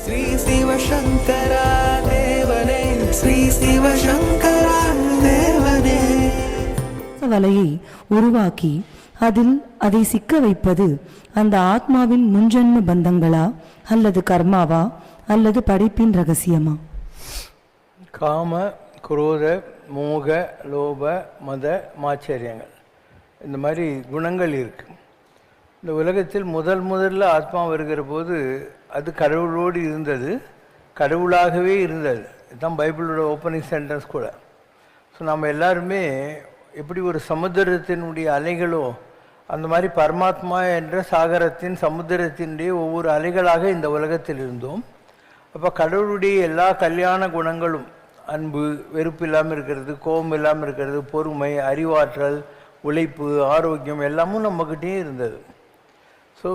ஸ்ரீ சிவசங்கரா தேவனே, ஸ்ரீ சிவசங்கரா தேவனே. வலையை உருவாக்கி அதில் அதை சிக்க வைப்பது அந்த ஆத்மாவின் முன்ஜென்ம பந்தங்களா அல்லது கர்மாவா அல்லது படைப்பின் ரகசியமா? காம, குரோத, மோக, லோப, மத, மாச்சரியங்கள், இந்த மாதிரி குணங்கள் இருக்கு. இந்த உலகத்தில் முதல்ல ஆத்மா வருகிற போது அது கடவுளோடு இருந்தது, கடவுளாகவே இருந்தது. இதுதான் பைபிளோட ஓப்பனிங் சென்டென்ஸ் கூட. ஸோ நம்ம எல்லாருமே எப்படி ஒரு சமுத்திரத்தினுடைய அலைகளோ அந்த மாதிரி பரமாத்மா என்ற சாகரத்தின் சமுத்திரத்தினுடைய ஒவ்வொரு அலைகளாக இந்த உலகத்தில் இருந்தோம். அப்போ கடவுளுடைய எல்லா கல்யாண குணங்களும், அன்பு, வெறுப்பு இல்லாமல் இருக்கிறது, கோபம் இல்லாமல் இருக்கிறது, பொறுமை, அறிவாற்றல், உழைப்பு, ஆரோக்கியம் எல்லாமும் நம்மக்கிட்டே இருந்தது. So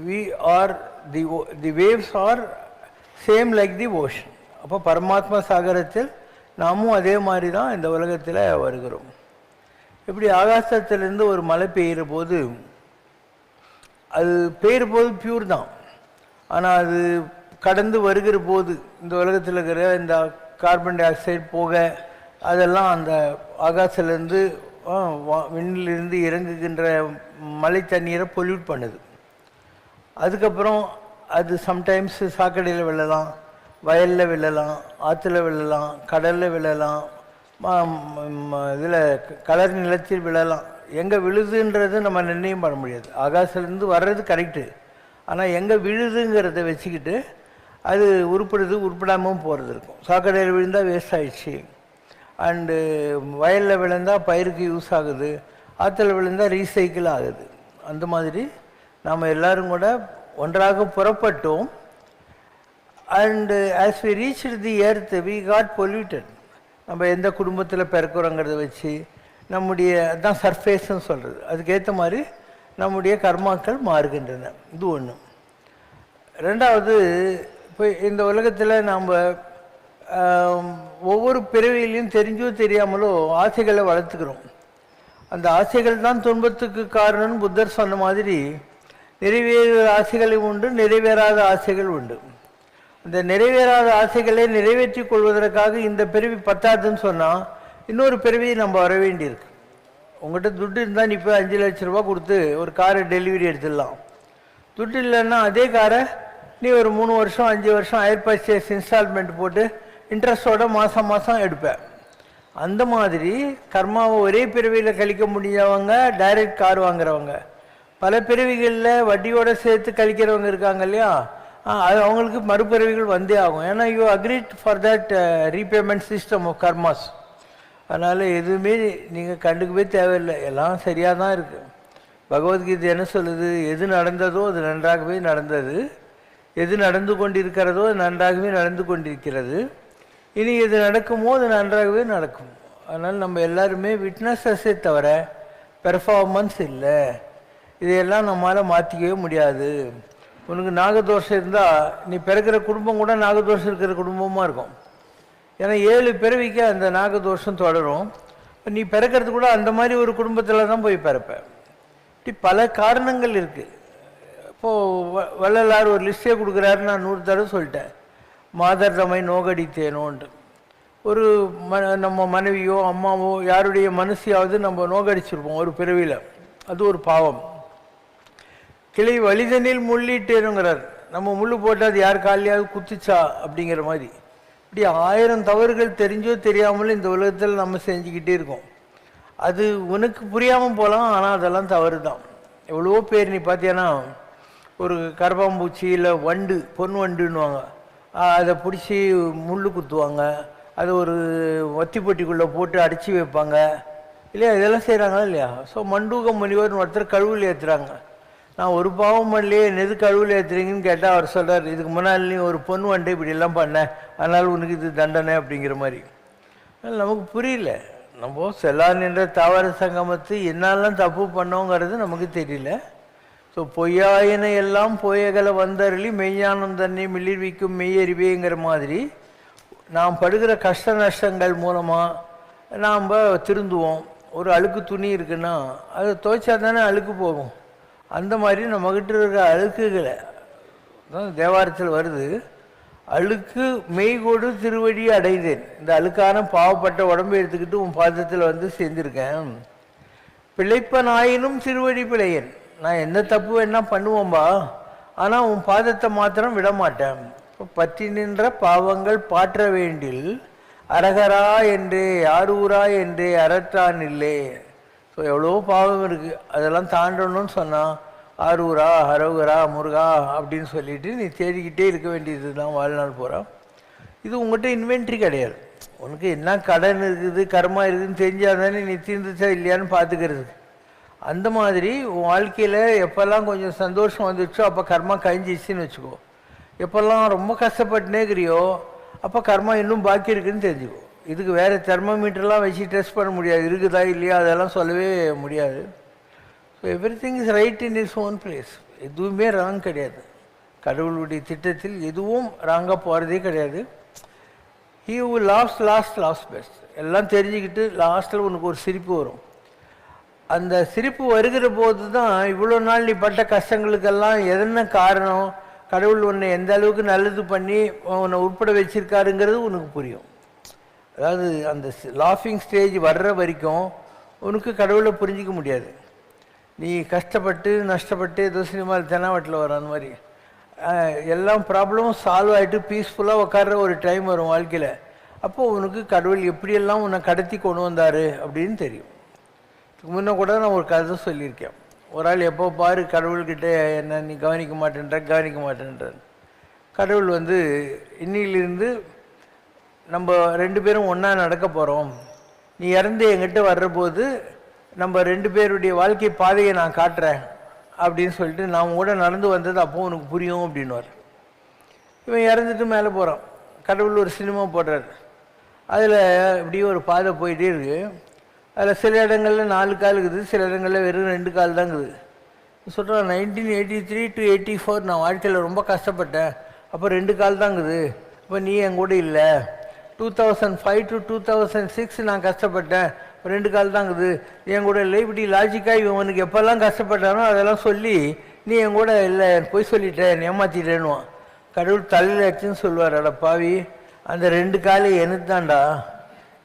we are the waves are same like the ocean. அப்போ பரமாத்மா சாகரத்தில் நாமும் அதே மாதிரி தான் இந்த உலகத்தில் வருகிறோம். இப்படி ஆகாசத்திலேருந்து ஒரு மழை பெய்கிற போது அது பெய்கிற போது பியூர் தான், ஆனால் அது கடந்து வருகிற போது இந்த உலகத்தில் இருக்கிற இந்த கார்பன் டை ஆக்சைடு போக அதெல்லாம் அந்த ஆகாசத்துலேருந்து விண்ணிலிருந்து இறங்குகின்ற மழை தண்ணீரை பொல்யூட் பண்ணுது. அதுக்கப்புறம் அது சம்டைம்ஸ் சாக்கடையில் விழலாம், வயலில் விழலாம், ஆற்றுல விழலாம், கடலில் விழலாம், இதில் கலர் நிலத்தில் விழலாம். எங்கே விழுதுன்றது நம்ம நிர்ணயம் பண்ண முடியாது. ஆகாசத்துலேருந்து வர்றது கரெக்டு, ஆனால் எங்கே விழுதுங்கிறத வச்சுக்கிட்டு அது உருப்படாமல் போகிறது இருக்கும். சாக்கடையில் விழுந்தால் வேஸ்ட் ஆகிடுச்சு, அண்டு வயலில் விழுந்தால் பயிருக்கு யூஸ் ஆகுது, ஆற்றுல விழுந்தால் ரீசைக்கிள் ஆகுது. அந்த மாதிரி நாம் எல்லோரும் கூட ஒன்றாக புறப்பட்டோம். And as we reach the earth we got polluted. நம்ம எந்த குடும்பத்தில் பிறக்கிறோங்கிறத வச்சு நம்முடைய அதுதான் சர்ஃபேஸ்ன்னு சொல்கிறது, அதுக்கேற்ற மாதிரி நம்முடைய கர்மாக்கள் மாறுகின்றன. இது ஒன்று. ரெண்டாவது, இப்போ இந்த உலகத்தில் நாம் ஒவ்வொரு பிறவியிலையும் தெரிஞ்சோ தெரியாமலோ ஆசைகளை வளர்த்துக்கிறோம். அந்த ஆசைகள் தான் துன்பத்துக்கு காரணம்னு புத்தர் சொன்ன மாதிரி நிறைவேற ஆசைகளும் உண்டு, நிறைவேறாத ஆசைகள் உண்டு. இந்த நிறைவேறாத ஆசைகளை நிறைவேற்றி கொள்வதற்காக இந்த பிறவி பத்தாதுன்னு சொன்னால் இன்னொரு பிறவியை நம்ம வர வேண்டியிருக்கு. உங்கள்கிட்ட துட்டு இருந்தால் நீ போய் 5 லட்ச ரூபா கொடுத்து ஒரு காரை டெலிவரி எடுத்துடலாம். துட்டு இல்லைன்னா அதே காரை நீ ஒரு 3 வருஷம் 5 வருஷம் ஹையர் பர்ச்சேஸ் இன்ஸ்டால்மெண்ட் போட்டு இன்ட்ரெஸ்டோட மாதம் எடுப்பேன். அந்த மாதிரி கர்மாவை ஒரே பிறவியில் கழிக்க முடிஞ்சவங்க டைரக்ட் கார் வாங்குறவங்க, பல பிறவிகளில் வட்டியோடு சேர்த்து கழிக்கிறவங்க இருக்காங்க இல்லையா, அது அவங்களுக்கு மறுபிறவிகள் வந்தே ஆகும். ஏன்னா you agreed for that repayment system of karmas. அதனால் எதுவுமே நீங்கள் கண்டுக்கவே தேவையில்லை, எல்லாம் சரியாக தான் இருக்குது. பகவத்கீதை என்ன சொல்லுது? எது நடந்ததோ அது நன்றாகவே நடந்தது, எது நடந்து கொண்டிருக்கிறதோ அது நன்றாகவே நடந்து கொண்டிருக்கிறது, இனி எது நடக்குமோ அது நன்றாகவே நடக்கும். அதனால் நம்ம எல்லாருமே விட்னஸஸே தவிர பெர்ஃபார்மன்ஸ் இல்லை. இதையெல்லாம் நம்மளால் மாற்றிக்கவே முடியாது. உனக்கு நாகதோஷம் இருந்தால் நீ பிறக்கிற குடும்பம் கூட நாகதோஷம் இருக்கிற குடும்பமாக இருக்கும். ஏன்னா 7 பிறவிக்கு அந்த நாகதோஷம் தொடரும். நீ பிறக்கிறது கூட அந்த மாதிரி ஒரு குடும்பத்தில் தான் போய் பிறப்ப. இப்படி பல காரணங்கள் இருக்குது. இப்போது வள்ளலார் ஒரு லிஸ்டே கொடுக்குறாரு, நான் 100 தடவை சொல்லிட்டேன். மாதர் தம்மை நோகடித்தேனோன்ட்டு. ஒரு நம்ம மனைவியோ அம்மாவோ யாருடைய மனசையாவது நம்ம நோகடிச்சிருப்போம் ஒரு பிறவியில், அது ஒரு பாவம். கிளை வலிதனில் முள்ளிட்டேனுங்கிறார். நம்ம முள்ளு போட்டால் அது யார் காலையாவது குத்துச்சா அப்படிங்கிற மாதிரி. இப்படி 1000 தவறுகள் தெரிஞ்சோ தெரியாமலும் இந்த உலகத்தில் நம்ம செஞ்சுக்கிட்டே இருக்கோம். அது உனக்கு புரியாமல் போகலாம், ஆனால் அதெல்லாம் தவறு தான். எவ்வளவோ பேர் நீ பார்த்தீங்கன்னா ஒரு கரப்பாம்பூச்சி இல்லை வண்டு, பொன் வண்டுன்னுவாங்க, அதை பிடிச்சி முள் குத்துவாங்க, அதை ஒரு வத்தி பொட்டிக்குள்ளே போட்டு அடைச்சி வைப்பாங்க இல்லையா, இதெல்லாம் செய்கிறாங்களா இல்லையா? ஸோ மண்டூக முனிவர் ஒருத்தர் கழுவில் ஏற்றுறாங்க. நான் ஒரு பாவம் பண்ணலையே, எது கழுவில் ஏற்றுறீங்கன்னு கேட்டால் அவர் சொல்கிறார், இதுக்கு முன்னால் நீ ஒரு பொன் வண்டு இப்படிலாம் பண்ண, அதனால் உனக்கு இது தண்டனை அப்படிங்கிற மாதிரி. அதனால் நமக்கு புரியல. நம்ம செல்லான் என்ற தாவர சங்கமத்து என்னெல்லாம் தப்பு பண்ணோங்கிறது நமக்கு தெரியல. ஸோ பொய்யாயின எல்லாம் பொய்யகலை வந்தருளி மெய்ஞானம் தன்னை மிளிர்விக்கும் மெய்யறிவேங்கிற மாதிரி நாம் படுகிற கஷ்ட நஷ்டங்கள் மூலமாக நாம் திருந்துவோம். ஒரு அழுக்கு துணி இருக்குன்னா அதை துவைச்சா தானே அழுக்கு போகும். அந்த மாதிரி நம்மக்கிட்ட இருக்கிற அழுக்குகளை தான் தேவாரத்தில் வருது. அழுக்கு மெய்கோடு திருவடி அடைந்தேன். இந்த அழுக்கான பாவப்பட்ட உடம்பை எடுத்துக்கிட்டு உன் பாதத்தில் வந்து சேர்ந்திருக்கேன். பிழைப்பனாயினும் திருவடி பிழையன். நான் எந்த தப்பு வேணா பண்ணுவோம்பா, ஆனால் உன் பாதத்தை மாத்திரம் விட மாட்டேன். பற்றி நின்ற பாவங்கள் பாற்ற வேண்டில் அரகரா என்றே ஆரூரா என்றே அறற்றான் இல்லை. ஸோ எவ்வளோ பாவம் இருக்குது, அதெல்லாம் தாண்டணும்னு சொன்னான். ஆரூரா ஹரோகரா முருகா அப்படின்னு சொல்லிட்டு நீ தேடிக்கிட்டே இருக்க வேண்டியது தான் வாழ்நாள் போகிறான். இது உங்கள்கிட்ட இன்வென்ட்ரி கிடையாது. உனக்கு என்ன கடன் இருக்குது கர்மா இருக்குதுன்னு தெரிஞ்சால் தானே நீ தீர்ந்துச்சா இல்லையான்னு பார்த்துக்கிறது. அந்த மாதிரி உன் வாழ்க்கையில் எப்போல்லாம் கொஞ்சம் சந்தோஷம் வந்துச்சோ அப்போ கர்மா கழிஞ்சிச்சின்னு வச்சுக்கோ. எப்போல்லாம் ரொம்ப கஷ்டப்பட்டுனேக்கிறியோ அப்போ கர்மா இன்னும் பாக்கி இருக்குதுன்னு தெரிஞ்சுக்கோ. இதுக்கு வேறு தெர்மோமீட்டர்லாம் வச்சு டெஸ்ட் பண்ண முடியாது, இருக்குதா இல்லையா அதெல்லாம் சொல்லவே முடியாது. So every thing is right in is own place. எதுவுமே ராங் கிடையாது. கடவுளுடைய திட்டத்தில் எதுவும் ராங்காக போகிறதே கிடையாது. He who last best. எல்லாம் தெரிஞ்சுக்கிட்டு லாஸ்ட்டில் உனக்கு ஒரு சிரிப்பு வரும். அந்த சிரிப்பு வருகிற போது தான் இவ்வளோ நாள் நீ பட்ட கஷ்டங்களுக்கெல்லாம் எதன காரணம், கடவுள் உன்னை எந்த அளவுக்கு நல்லது பண்ணி உன்னை உட்பட வச்சிருக்காருங்கிறது உனக்கு புரியும். அதாவது அந்த லாஃபிங் ஸ்டேஜ் வர்ற வரைக்கும் உனக்கு கடவுளை புரிஞ்சிக்க முடியாது. நீ கஷ்டப்பட்டு நஷ்டப்பட்டு ஏதோ சினிமாவில் தெனாவட்டில் வர அந்த மாதிரி எல்லாம் ப்ராப்ளமும் சால்வ் ஆகிட்டு பீஸ்ஃபுல்லாக உட்கார்ற ஒரு டைம் வரும் வாழ்க்கையில். அப்போது உனக்கு கடவுள் எப்படியெல்லாம் உன்னை கடத்தி கொண்டு வந்தார் அப்படின்னு தெரியும். முன்ன கூட நான் ஒரு கதை சொல்லியிருக்கேன். ஒரு ஆள் எப்போ பாரு கடவுள்கிட்ட என்ன நீ கவனிக்க மாட்டேன்ற. கடவுள் வந்து இன்னிலிருந்து நம்ம 2 பேரும் ஒன்றா நடக்க போகிறோம், நீ இறந்து என்கிட்ட வர்றபோது நம்ம 2 பேருடைய வாழ்க்கை பாதையை நான் காட்டுறேன் அப்படின்னு சொல்லிட்டு நான் கூட நடந்து வந்தது அப்போது உனக்கு புரியும் அப்படின்னுவார். இவன் இறந்துட்டு மேலே போகிறான். கடவுள் ஒரு சினிமா போடுறார். அதில் இப்படியே ஒரு பாதை போயிட்டே இருக்குது. அதில் சில இடங்களில் 4 கால் இருக்குது, சில இடங்களில் வெறும் 2 கால் தான் இருக்குது. சொல்கிறான் 1983 to 84 நான் வாழ்க்கையில் ரொம்ப கஷ்டப்பட்டேன், அப்போ 2 கால் தான் இருக்குது, இப்போ நீ என் கூட இல்லை. 2005 to 2006 நான் கஷ்டப்பட்டேன், 2 கால் தான் இருக்குது, என் கூட இல்லை. இப்படி லாஜிக்காக இவனுக்கு எப்போல்லாம் கஷ்டப்பட்டானோ அதெல்லாம் சொல்லி நீ என் கூட இல்லை போய் சொல்லிட்டேன் ஏமாற்றிட்டேன்னுவான். கடவுள் தலையில் ஆச்சுன்னு சொல்லுவார், அட பாவி அந்த 2 கால் எனக்கு தான்டா,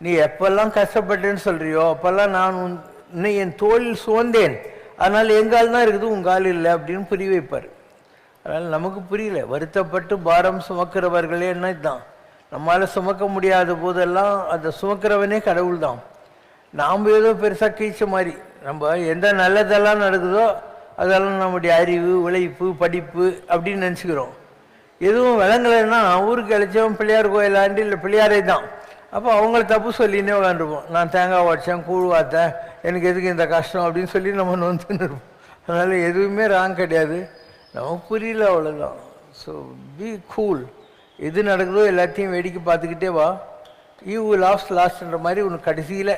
நீ எப்பெல்லாம் கஷ்டப்பட்டேன்னு சொல்கிறியோ அப்போல்லாம் நான் இன்னும் என் தோளில் சுவந்தேன், அதனால் எங்கால் தான் இருக்குது உங்கால் இல்லை அப்படின்னு புரிய வைப்பார். அதனால் நமக்கு புரியல. வருத்தப்பட்டு பாரம் சுமக்கிறவர்களே என்ன தான், நம்மளால் சுமக்க முடியாத போதெல்லாம் அதை சுமக்கிறவனே கடவுள் தான். நாம் ஏதோ பெருசாக கீழ்ச்ச மாதிரி நம்ம எந்த நல்லதெல்லாம் நடக்குதோ அதெல்லாம் நம்முடைய அறிவு உழைப்பு படிப்பு அப்படின்னு நினச்சிக்கிறோம். எதுவும் விளங்கலைன்னா ஊருக்கு அழைச்சவன் பிள்ளையார் கோயிலாண்டி இல்லை பிள்ளையாரே தான். அப்போ அவங்கள தப்பு சொல்லினே உட்காந்துருப்போம். நான் தேங்காய் உடைச்சேன் கூழ் வாத்தேன் எனக்கு எதுக்கு இந்த கஷ்டம் அப்படின்னு சொல்லி நம்ம நொந்துன்னு இருப்போம். அதனால் எதுவுமே ராங் கிடையாது, நமக்கு புரியல அவ்வளோதான். So be cool. எது நடக்குதோ எல்லாத்தையும் வேடிக்கை பார்த்துக்கிட்டே வா. யூ லாஸ்ட்ன்ற மாதிரி உனக்கு கடைசியில்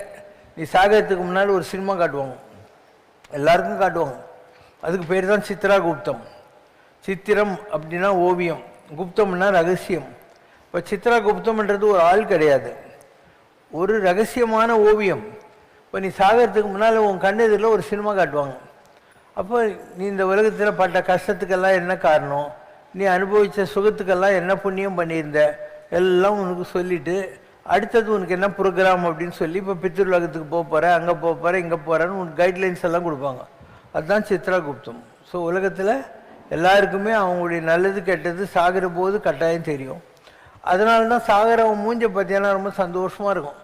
நீ சாகறதுக்கு முன்னாடி ஒரு சினிமா காட்டுவாங்க, எல்லாருக்கும் காட்டுவாங்க. அதுக்கு பேர் தான் சித்ரா குப்தம். சித்திரம் அப்படின்னா ஓவியம், குப்தம்னா ரகசியம். இப்போ சித்ரா குப்தம்ன்றது ஒரு ஆள் கிடையாது, ஒரு ரகசியமான ஓவியம். இப்போ நீ சாகறதுக்கு முன்னால் உன் கண்ணெதிரில் ஒரு சினிமா காட்டுவாங்க. அப்போ நீ இந்த உலகத்தில் பட்ட கஷ்டத்துக்கெல்லாம் என்ன காரணம், நீ அனுபவித்த சுகத்துக்கெல்லாம் என்ன புண்ணியம் பண்ணியிருந்த எல்லாம் உனக்கு சொல்லிவிட்டு அடுத்தது உனக்கு என்ன ப்ரோக்ராம் அப்படின்னு சொல்லி இப்போ பித்ருலகத்துக்கு போக போகிறேன், அங்கே போக போகிறேன், இங்கே போகிறேன்னு உனக்கு கைட்லைன்ஸ் எல்லாம் கொடுப்பாங்க. அதுதான் சித்ரா குப்தம். ஸோ உலகத்தில் எல்லாருக்குமே அவங்களுடைய நல்லது கெட்டது சாகிற போது கட்டாயம் தெரியும். அதனால தான் சாகரவன் மூஞ்ச பற்றியெல்லாம் ரொம்ப சந்தோஷமாக இருக்கும்.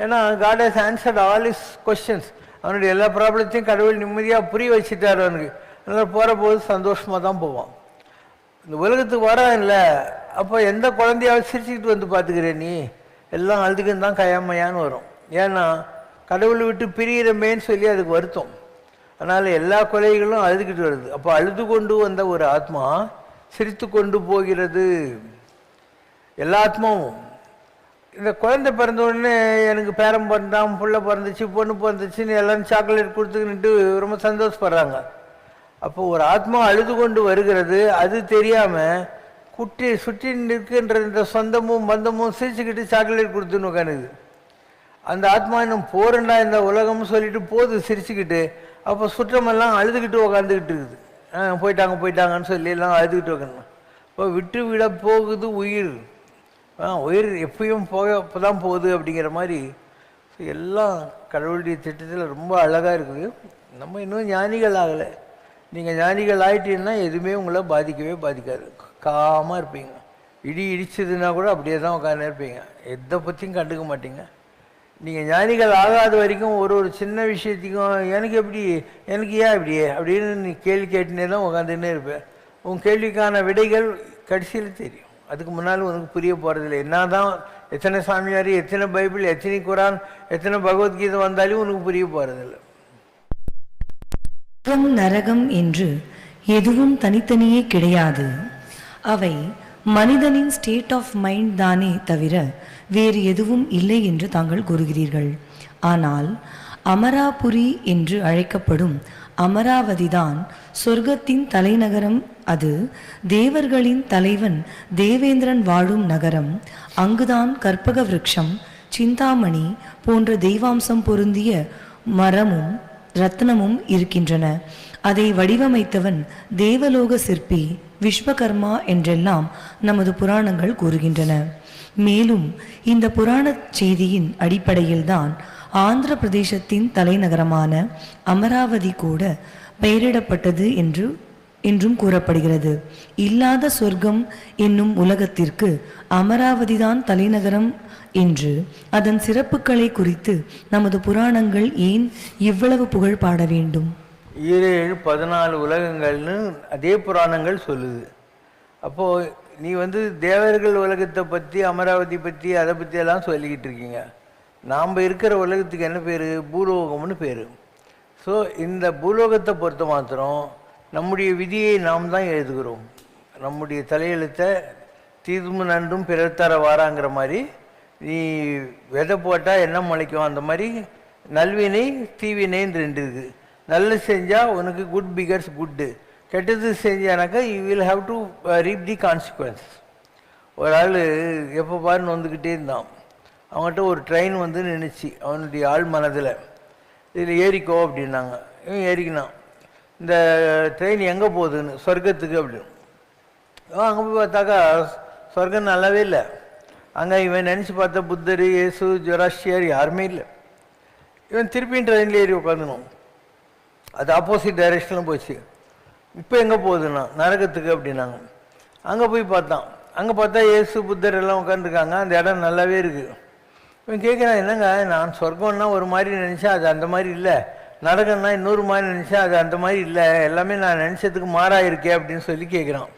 ஏன்னா God has answered all his questions. அவனுடைய எல்லா ப்ராப்ளத்தையும் கடவுள் நிம்மதியாக புரிய வச்சுட்டார் அவனுக்கு. அதனால் போகிற போது சந்தோஷமாக தான் போவான். இந்த உலகத்துக்கு வரான் இல்லை, அப்போ எந்த குழந்தையாவது சிரிச்சுக்கிட்டு வந்து பார்த்துக்கிறேன், நீ எல்லாம் அழுதுக்குன்னு தான் கயாமையான்னு வரும். ஏன்னா கடவுளை விட்டு பிரியிறமேன்னு சொல்லி அதுக்கு வருத்தம். அதனால் எல்லா கொலைகளும் அழுதுகிட்டு வருது. அப்போ அழுது கொண்டு வந்த ஒரு ஆத்மா சிரித்து கொண்டு போகிறது. எல்லா ஆத்மாவும் இந்த குழந்தை பிறந்த உடனே எனக்கு பேரம் பிறந்தான், புள்ள பிறந்துச்சு, பொண்ணு பிறந்துச்சுன்னு எல்லாரும் சாக்லேட் கொடுத்துக்கிட்டு ரொம்ப சந்தோஷப்படுறாங்க. அப்போ ஒரு ஆத்மா அழுது கொண்டு வருகிறது, அது தெரியாமல் குட்டி சுற்றி நிற்கின்ற இந்த சொந்தமும் பந்தமும் சிரிச்சுக்கிட்டு சாக்லேட் கொடுத்துன்னு உட்காந்துது. அந்த ஆத்மா இன்னும் போறண்டா இந்த உலகம்னு சொல்லிட்டு போகுது சிரிச்சுக்கிட்டு. அப்போ சுற்றமெல்லாம் அழுதுகிட்டு உக்காந்துக்கிட்டு இருக்குது. போயிட்டாங்கன்னு சொல்லி எல்லாம் அழுதுகிட்டு உட்காந்து. இப்போ விட்டு விட போகுது உயிர், உயிர் எப்பயும் இப்போ தான் போகுது அப்படிங்கிற மாதிரி எல்லாம் கடவுளுடைய திட்டத்தில் ரொம்ப அழகாக இருக்குது. நம்ம இன்னும் ஞானிகள் ஆகலை. நீங்கள் ஞானிகள் ஆகிட்டீங்கன்னா எதுவுமே உங்களை பாதிக்கவே பாதிக்காது. காமாக இருப்பீங்க. இடி இடிச்சதுன்னா கூட அப்படியே தான் உட்காந்து இருப்பீங்க. எதை பற்றியும் கண்டுக்க மாட்டீங்க. நீங்கள் ஞானிகள் ஆகாத வரைக்கும் ஒரு சின்ன விஷயத்துக்கும் எனக்கு எப்படி, எனக்கு ஏன் இப்படியே அப்படின்னு நீ கேள்வி கேட்டுனே தான் உட்காந்துன்னே இருப்பேன். உன் கேள்விக்கான விடைகள் கடைசியில் தெரியும். அதுக்கு முன்னால் உனக்கு புரிய போகிறதில்லை. என்ன தான் எத்தனை சாமியார், எத்தனை பைபிள், எத்தனை குரான், எத்தனை பகவத்கீதை வந்தாலும் உனக்கு புரிய போகிறதில்லை. நரகம் என்று எதுவும் தனித்தனியே கிடையாது. அவை மனிதனின் ஸ்டேட் ஆஃப் மைண்ட் தானே தவிர வேறு எதுவும் இல்லை என்று தாங்கள் கூறுகிறீர்கள். ஆனால் அமராபுரி என்று அழைக்கப்படும் அமராவதிதான் சொர்க்கத்தின் தலைநகரம். அது தேவர்களின் தலைவன் தேவேந்திரன் வாழும் நகரம். அங்குதான் கற்பக விருட்சம், சிந்தாமணி போன்ற தெய்வாம்சம் பொருந்திய மரமும் ரத்னமும் இருக்கின்றன. அதை வடிவமைத்தவன் தேவலோக சிற்பி விஸ்வகர்மா என்றெல்லாம் நமது புராணங்கள் கூறுகின்றன. மேலும் இந்த புராண செய்தியின் அடிப்படையில்தான் ஆந்திர பிரதேசத்தின் தலைநகரமான அமராவதி கூட பெயரிடப்பட்டது என்றும் கூறப்படுகிறது. இல்லாத சொர்க்கம் என்னும் உலகத்திற்கு அமராவதிதான் தலைநகரம் என்று அதன் சிறப்புகளை குறித்து நமது புராணங்கள் ஏன் இவ்வளவு புகழ் பாட வேண்டும்? 14 உலகங்கள்னு அதே புராணங்கள் சொல்லுது. அப்போது நீ தேவர்கள் உலகத்தை பற்றி, அமராவதி பற்றி, அதை பற்றி எல்லாம் சொல்லிக்கிட்டு இருக்கீங்க. நாம் இருக்கிற உலகத்துக்கு என்ன பேர்? பூலோகம்னு பேர். ஸோ இந்த பூலோகத்தை பொறுத்த மாத்திரம் நம்முடைய விதியை நாம் தான் எழுதுகிறோம். நம்முடைய தலையெழுத்தை தீதும் நன்றும் பிறர் தர வாராங்கிற மாதிரி, நீ விதை போட்டால் என்ன முளைக்கும், அந்த மாதிரி நல்வினை தீவினைன்னு 2 இருக்குது. நல்லது செஞ்சால் உனக்கு குட் பிகர்ஸ் குட்டு, கெட்டது செஞ்சானாக்கா you will have to reap the consequences. ஒரு ஆள் எப்போ பாருன்னு வந்துக்கிட்டே இருந்தான். அவங்ககிட்ட ஒரு ட்ரெயின் நின்றுச்சு அவனுடைய ஆள் மனதில். இதில் ஏறிக்கோ அப்படின்னாங்க. இவன் ஏறிக்கினான். இந்த ட்ரெயின் எங்கே போகுதுன்னு, சொர்க்கத்துக்கு அப்படின்னு. அங்கே போய் பார்த்தாக்கா சொர்க்கம் நல்லாவே இல்லை. அங்கே இவன் நினச்சி பார்த்தா புத்தர், இயேசு, ஜொராஸ்ட்ரியர் யாருமே இல்லை. இவன் திருப்பியும் ட்ரெயினில் ஏறி உட்காந்துணும். அது ஆப்போசிட் டைரெக்ஷனில் போச்சு. இப்போ எங்கே போகுதுன்னா நரகத்துக்கு அப்படின்னாங்க. அங்கே போய் பார்த்தான். அங்கே பார்த்தா இயேசு, புத்தர் எல்லாம் உட்காந்துருக்காங்க. அந்த இடம் நல்லாவே இருக்குது. இவன் கேட்குறான், என்னங்க நான் சொர்க்கம்னா ஒரு மாதிரி நினச்சேன், அது அந்த மாதிரி இல்லை. நரகம்னா இன்னொரு மாதிரி நினச்சேன், அது அந்த மாதிரி இல்லை. எல்லாமே நான் நினச்சதுக்கு மாறாக இருக்கே அப்படின்னு சொல்லி கேட்குறான்.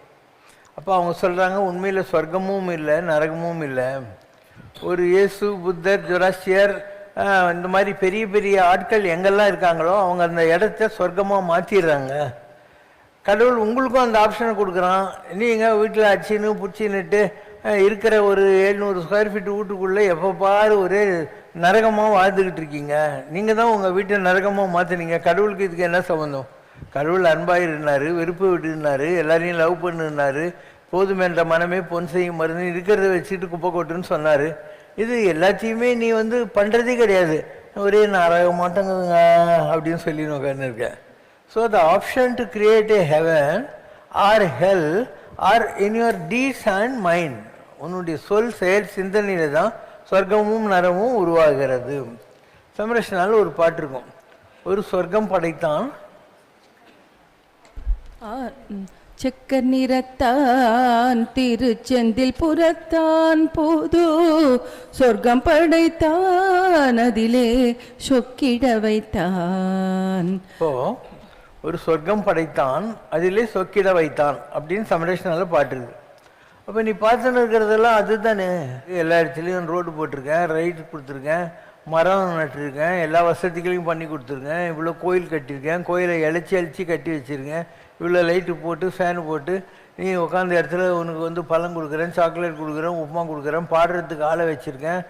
அப்போ அவங்க சொல்கிறாங்க, உண்மையில் சொர்க்கமும் இல்லை, நரகமும் இல்லை. ஒரு இயேசு, புத்தர், ஜொராஸ்ட்ரியர் இந்த மாதிரி பெரிய பெரிய ஆட்கள் எங்கெல்லாம் இருக்காங்களோ அவங்க அந்த இடத்த சொர்க்கமாக மாற்றிடுறாங்க. கடவுள் உங்களுக்கும் அந்த ஆப்ஷனை கொடுக்குறான். நீங்கள் வீட்டில் அடிச்சின்னு பிடிச்சின்னுட்டு இருக்கிற ஒரு 700 ஸ்கொயர் ஃபீட் வீட்டுக்குள்ளே எப்போ பாரு ஒரே நரகமாக வாழ்ந்துக்கிட்டு இருக்கீங்க. நீங்கள் தான் உங்கள் வீட்டை நரகமாக மாற்றினீங்க. கடவுளுக்கு இதுக்கு என்ன சம்மந்தம்? கடவுள் அன்பாக இருந்தார், வெறுப்பு விட்டுருந்தார், எல்லாரையும் லவ் பண்ணிருந்தார், போதுமென்ற மனமே பொன் செய்யும் மருந்து, இருக்கிறத வச்சுட்டு குப்பை கொட்டுன்னு சொன்னார். இது எல்லாத்தையுமே நீ பண்ணுறதே கிடையாது. ஒரே நரக மாட்டேங்குதுங்க அப்படின்னு சொல்லி உட்காந்து இருக்கேன். So the option to create a heaven or hell or in your deeds and mind. உன்னுடைய சொல், செயல், சிந்தனையில தான் சொர்க்கமும் நரமும் உருவாகிறது. சமரசனால் ஒரு பாட்டு இருக்கும். ஒரு சொர்க்கம் படைத்தான் செக்கர் நிறத்தான் திருச்செந்தில் புறத்தான் புது சொர்க்கம் படைத்தான் அதிலே சொக்கிட வைத்தான். இப்போ ஒரு சொர்க்கம் படைத்தான் அதிலே சொக்கிட வைத்தான் அப்படின்னு சமரசனால பாட்டு இருக்கு. அப்போ நீ பார்த்துன்னு இருக்கிறதெல்லாம் அதுதானே. எல்லா இடத்துலையும் ரோடு போட்டிருக்கேன், ரைட் கொடுத்துருக்கேன், மரம் நட்டுருக்கேன், எல்லா வசதிகளையும் பண்ணி கொடுத்துருக்கேன், இவ்வளோ கோயில் கட்டியிருக்கேன், கோயிலை இழைச்சி கட்டி வச்சுருக்கேன், இவ்வளோ லைட்டு போட்டு ஃபேனு போட்டு நீ உட்காந்த இடத்துல உனக்கு பழம் கொடுக்குறேன், சாக்லேட் கொடுக்குறேன், உப்புமா கொடுக்குறேன், பாடுறதுக்கு ஆளை வச்சுருக்கேன்,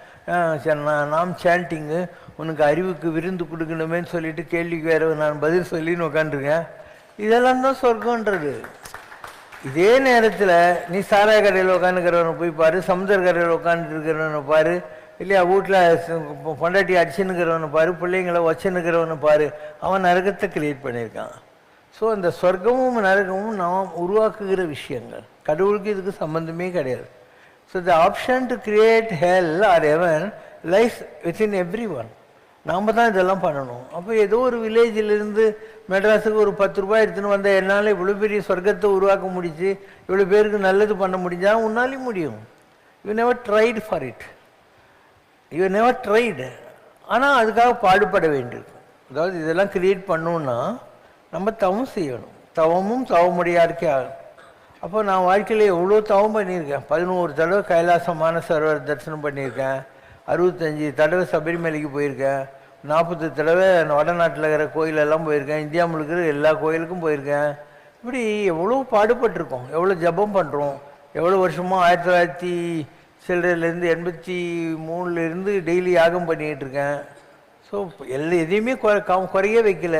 நாம் சாண்டிங்கு, உனக்கு அறிவுக்கு விருந்து கொடுக்கணுமேன்னு சொல்லிட்டு கேள்விக்கு வேறு நான் பதில் சொல்லின்னு உட்காந்துருக்கேன். இதெல்லாம் தான் சொர்க்கன்றது. இதே நேரத்தில் நீ சாராய கடையில் உட்காந்துக்கிறவனை போய் பாரு, சமுதிர கடையில் உட்காந்துட்டு இருக்கிறவனை பாரு, இல்லையா வீட்டில் பொண்டாட்டி அடிச்சுன்னுக்கிறவனை பாரு, பிள்ளைங்களை வச்சுன்னுக்கிறவனை பாரு, அவன் நரகத்தை கிரியேட் பண்ணியிருக்கான். ஸோ அந்த சொர்க்கமும் நரகமும் நாம் உருவாக்குகிற விஷயங்கள். கடவுளுக்கு இதுக்கு சம்பந்தமே கிடையாது. So the option to create hell or heaven lies within every one. நாம் தான் இதெல்லாம் பண்ணணும். அப்போ ஏதோ ஒரு வில்லேஜிலிருந்து மெட்ராஸுக்கு ஒரு 10 ரூபாய் எடுத்துன்னு வந்தால் என்னால் இவ்வளோ பெரிய சொர்க்கத்தை உருவாக்க முடிச்சு, இவ்வளோ பேருக்கு நல்லது பண்ண முடிஞ்சால் உன்னாலையும் முடியும். You never tried for it, you never tried. ஆனால் அதுக்காக பாடுபட வேண்டியிருக்கும். அதாவது இதெல்லாம் கிரியேட் பண்ணணுன்னா நம்ம தவம் செய்யணும். தவமும் தவமுடையாருக்கே ஆகும். அப்போ நான் வாழ்க்கையில் எவ்வளோ தவம் பண்ணியிருக்கேன். 11 தடவை கைலாச மானசரோவர் தரிசனம் பண்ணியிருக்கேன், 65 தடவை சபரிமலைக்கு போயிருக்கேன், 40 தடவை வடநாட்டில் இருக்கிற கோயிலெல்லாம் போயிருக்கேன், இந்தியா முழுக்கிற எல்லா கோயிலுக்கும் போயிருக்கேன். இப்படி எவ்வளோ பாடுபட்டிருக்கோம், எவ்வளோ ஜபம் பண்ணுறோம், எவ்வளோ வருஷமாக 1900 சில்லறையிலேருந்து 83லேருந்து டெய்லி யாகம் பண்ணிக்கிட்டு இருக்கேன். ஸோ எதையுமே குறைய வைக்கல.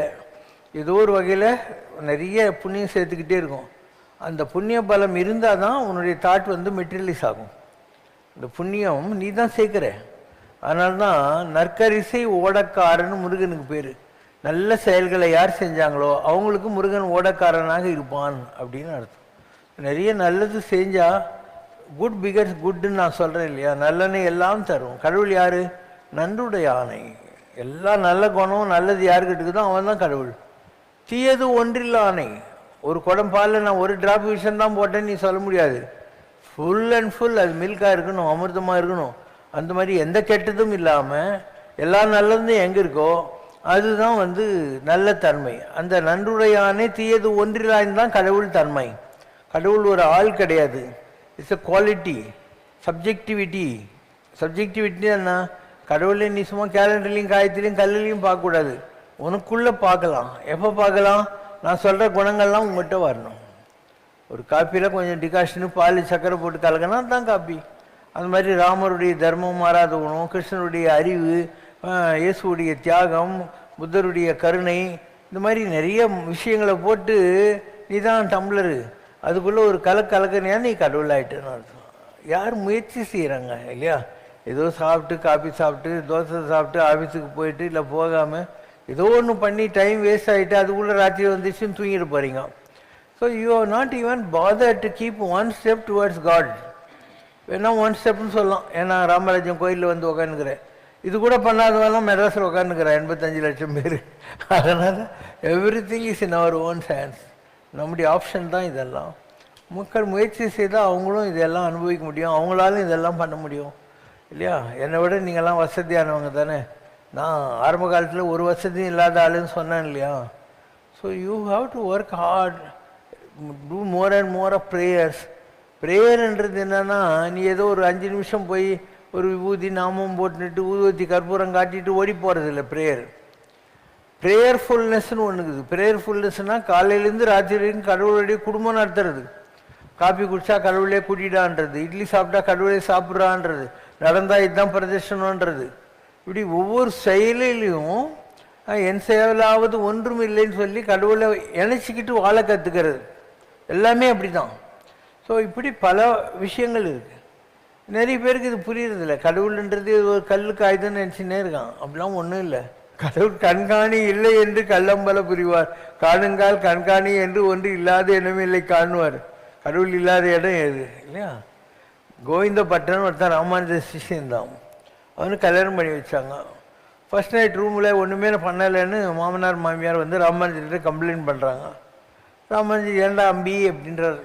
ஏதோ ஒரு வகையில் நிறைய புண்ணியம் சேர்த்துக்கிட்டே இருக்கும். அந்த புண்ணிய பலம் இருந்தால் தான் உன்னுடைய தாட் மெட்டீரியலைஸ் ஆகும். இந்த புண்ணியம் நீ தான் சேர்க்குற. அதனால தான் நற்கரிசை ஓடக்காரன்னு முருகனுக்கு பேர். நல்ல செயல்களை யார் செஞ்சாங்களோ அவங்களுக்கு முருகன் ஓடக்காரனாக இருப்பான் அப்படின்னு அர்த்தம். நிறைய நல்லது செஞ்சால் குட் பிகர்ஸ் குட்னு நான் சொல்கிறேன் இல்லையா, நல்லனை எல்லாம் தரும். கடவுள் யார்? நன்றுடைய ஆணை. எல்லா நல்ல குணம் நல்லது யாருக்கிட்ட இருக்குதோ அவன் தான் கடவுள். தீயது ஒன்றில் ஆணை. ஒரு குடம் பாலில் நான் ஒரு டிராப் விஷம் தான் போட்டேன்னு நீ சொல்ல முடியாது. ஃபுல் அண்ட் ஃபுல் அது மில்காக இருக்கணும், அமிர்தமாக இருக்கணும். அந்த மாதிரி எந்த கெட்டதும் இல்லாமல் எல்லா நல்லதும் எங்கே இருக்கோ அதுதான் நல்ல தன்மை. அந்த நன்றுடையானே தீயது ஒன்றிலான் தான் கடவுள் தன்மை. கடவுள் ஒரு ஆள் கிடையாது, it's a quality. Subjectivity. Subjectivity என்ன? கடவுளை நீ சும்மா கேலண்டர்லையும் காயத்திலையும் கல்லுலையும் பார்க்கக்கூடாது, உனக்குள்ளே பார்க்கலாம். எப்போ பார்க்கலாம்? நான் சொல்கிற குணங்கள்லாம் உங்கள்கிட்ட வரணும். ஒரு காப்பியில் கொஞ்சம் டிகாஷனு பால் சக்கரை போட்டு கலக்கினா தான் காப்பி. அந்த மாதிரி ராமருடைய தர்மம் மாறாத குணம், கிருஷ்ணனுடைய அறிவு, இயேசுடைய தியாகம், புத்தருடைய கருணை, இந்த மாதிரி நிறைய விஷயங்களை போட்டு நீ தான் டம்ளரு, அதுக்குள்ளே ஒரு கலக்கனியா நீ கடவுள் ஆகிட்டுன்னு அர்த்தம். யார் முயற்சி செய்கிறாங்க இல்லையா? ஏதோ சாப்பிட்டு காப்பி சாப்பிட்டு தோசை சாப்பிட்டு ஆஃபீஸுக்கு போயிட்டு இல்லை போகாமல் ஏதோ ஒன்று பண்ணி டைம் வேஸ்ட் ஆகிட்டு அதுக்குள்ளே ராத்திரி வந்துச்சுன்னு தூங்கிட்டு போகிறீங்க. So you are not even bother to keep one step towards God. வேணா ஒன் ஸ்டெப்னு சொல்லலாம். ஏன்னா ராமராஜ்யம் கோயிலில் உட்காந்துக்கிறேன், இது கூட பண்ணாதவெல்லாம் மெட்ராஸில் உட்காந்துக்கிறேன் 85 லட்சம் பேர். அதனால் everything is in our own hands. நம்முடைய ஆப்ஷன் தான் இதெல்லாம். மக்கள் முயற்சி செய்தால் அவங்களும் இதெல்லாம் அனுபவிக்க முடியும், அவங்களாலும் இதெல்லாம் பண்ண முடியும் இல்லையா? என்னை விட நீங்கள்லாம் வசதியானவங்க தானே. நான் ஆரம்ப காலத்தில் ஒரு வசதியும் இல்லாத ஆளுன்னு சொன்னேன் இல்லையா? So you have to work hard, do more and more of prayers. ப்ரேயர்ன்றது என்னென்னா, நீ ஏதோ ஒரு 5 நிமிஷம் போய் ஒரு விபூதி நாமம் போட்டுட்டு ஊதுவத்தி கற்பூரம் காட்டிட்டு ஓடி போகிறது இல்லை. ப்ரேயர்ஃபுல்னஸ்ன்னு ஒன்று இருக்குது. ப்ரேயர்ஃபுல்னஸ்னால் காலையிலேருந்து ராத்திரி வரைக்கும் கடவுளுடைய குடும்பம் நடத்துறது. காப்பி குடித்தா கடவுளே குடிடான்றது, இட்லி சாப்பிட்டா கடவுளே சாப்பிட்றான்றது, நடந்தால் இதுதான் பிரதர்ஷனன்றது. இப்படி ஒவ்வொரு செயலிலையும் என் செயலாவது ஒன்றும் இல்லைன்னு சொல்லி கடவுளை இணைச்சிக்கிட்டு வாழ கற்றுக்கிறது. எல்லாமே அப்படி தான். ஸோ இப்படி பல விஷயங்கள் இருக்குது. நிறைய பேருக்கு இது புரியறதில்ல. கடவுள்ன்றது ஒரு கல்லுக்கு ஆயுதம்னு நினச்சின்னே இருக்கான். அப்படிலாம் ஒன்றும் இல்லை. கடவுள் கண்காணி இல்லை என்று கள்ளம்பல புரிவார், காணுங்கால் கண்காணி என்று ஒன்று இல்லாத இடமே இல்லை காணுவார். கடவுள் இல்லாத இடம் எது இல்லையா? கோவிந்தப்பட்டன் ஒருத்தன் ராமானுஜ சிஷியன் தான். அவனுக்கு கல்யாணம் பண்ணி வச்சாங்க. ஃபர்ஸ்ட் நைட் ரூமில் ஒன்றுமே பண்ணலைன்னு மாமனார் மாமியார் ராமானுஜர்கிட்ட கம்ப்ளைண்ட் பண்ணுறாங்க. ராமானுஜர் ஏண்டா அம்பி அப்படின்றார்.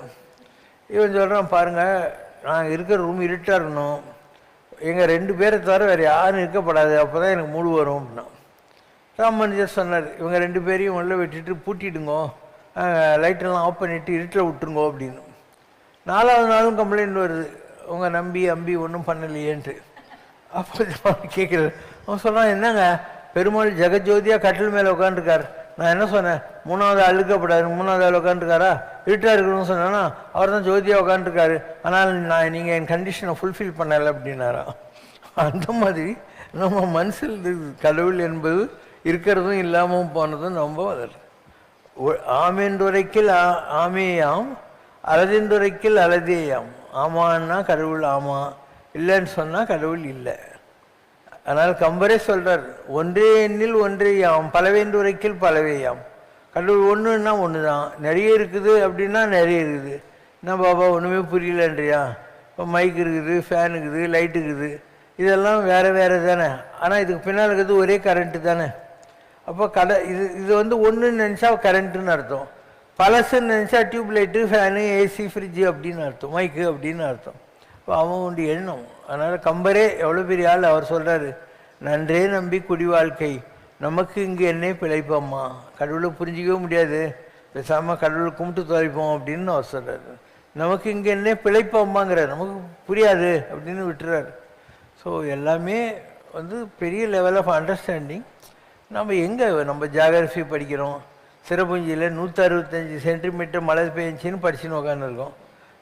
இவன் சொல்கிறான், பாருங்கள், நான் இருக்கிற ரூம் இருட்டாக இருக்கணும், எங்கள் 2 பேரை தவிர வேறு யாரும் இருக்கப்படாது, அப்போ தான் எனக்கு மூடு வரும் அப்படின்னா. ராமானுஜர் சொன்னார், இவங்க 2 பேரையும் உள்ளே விட்டுட்டு பூட்டிடுங்கோ, லைட்டெல்லாம் ஆஃப் பண்ணிவிட்டு இருட்டில் விட்டுருங்கோ அப்படின்னு. 4வது நாளும் கம்ப்ளைண்ட் வருது, உங்கள் அம்பி ஒன்றும் பண்ணலையேன்ட்டு. அப்போ கேட்குறது. அவன் சொல்கிறான், என்னங்க பெருமாள் ஜெகஜோதியாக கட்டில் மேலே உட்காந்துருக்கார், நான் என்ன சொன்னேன் 3வது அழுக்கப்படாது, 3வது ஆள் உட்காந்துருக்காரா, இருட்டாக இருக்கணும்னு சொன்னேன்னா அவர் தான் ஜோதியாக உட்காந்துருக்காரு, ஆனால் நீங்கள் என் கண்டிஷனை ஃபுல்ஃபில் பண்ணலை அப்படின்னாரா. அந்த மாதிரி நம்ம மனசில் கடவுள் என்பது இருக்கிறதும் இல்லாமல் போனதும் ரொம்ப அதில். ஆமேன்றுரைக்கில் ஆமேயாம், அலதின்றுரைக்கில் அலதேயாம். ஆமான்னா கடவுள் ஆமா, இல்லைன்னு சொன்னால் கடவுள் இல்லை. அதனால் கம்பரே சொல்கிறார், ஒன்றே எண்ணில் ஒன்றேயாம், பலவேன்றுரைக்கில் பலவேயாம். கடவுள் ஒன்றுன்னா ஒன்று தான், நிறைய இருக்குது அப்படின்னா நிறைய இருக்குது, என்ன பாபா ஒன்றுமே புரியலன்றியா? இப்போ மைக் இருக்குது, ஃபேன் இருக்குது, லைட் இருக்குது, இதெல்லாம் வேறு வேறு தானே. ஆனால் இதுக்கு பின்னால் இருக்கிறது ஒரே கரண்ட்டு தானே. அப்போ இது வந்து ஒன்றுன்னு நினச்சா கரண்ட்டுன்னு அர்த்தம், பழசுன்னு நினச்சா tube light, fan, AC, fridge அப்படின்னு அர்த்தம், மைக்கு அப்படின்னு அர்த்தம். இப்போ அவன் உண்டு எண்ணம். அதனால் கம்பரே எவ்வளோ பெரிய ஆள், அவர் சொல்கிறாரு, நன்றே நம்பி குடி வாழ்க்கை நமக்கு இங்கே என்ன பிழைப்போம்மா. கடவுளை புரிஞ்சிக்கவே முடியாது, பேசாமல் கடவுளை கும்பிட்டு தொலைப்போம் அப்படின்னு அவர் சொல்கிறாரு. நமக்கு இங்கே என்ன பிழைப்போம்மாங்கிறார், நமக்கு புரியாது அப்படின்னு விட்டுறாரு. ஸோ எல்லாமே வந்து பெரிய லெவல் ஆஃப் அண்டர்ஸ்டாண்டிங். நம்ம எங்கே நம்ம ஜியாகிரஃபி படிக்கிறோம், சிறப்புஞ்சியில் 165 சென்டிமீட்டர் மழை பெஞ்சின்னு படிச்சுன்னு உட்காந்துருக்கோம்.